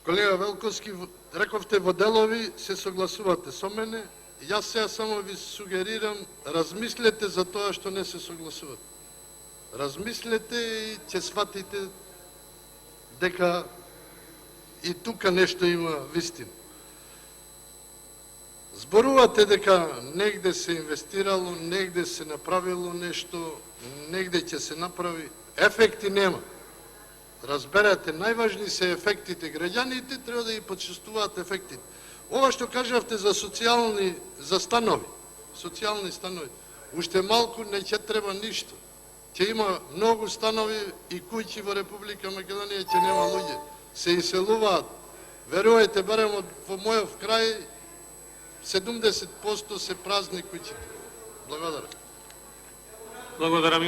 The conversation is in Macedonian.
Колега Велковски, рековте во делови се согласувате со мене. Јас сега само ви сугерирам, размислете за тоа што не се согласувате. Размислете и ќе сватите дека и тука нешто има вистина. Зборувате дека негде се инвестирало, негде се направило нешто, негде ќе се направи. Ефекти нема. Разберете, најважни се ефектите. Граѓаните треба да ги почувствуваат ефектите. Ова што кажавте за за станови, социјални станови, уште малку не ќе треба ништо. Ќе има многу станови и куќи во Република Македонија, ќе нема луѓе. Се иселуваат. Верувајте, барем во мојов крај 70% се празни куќите. Благодарам. Благодарам.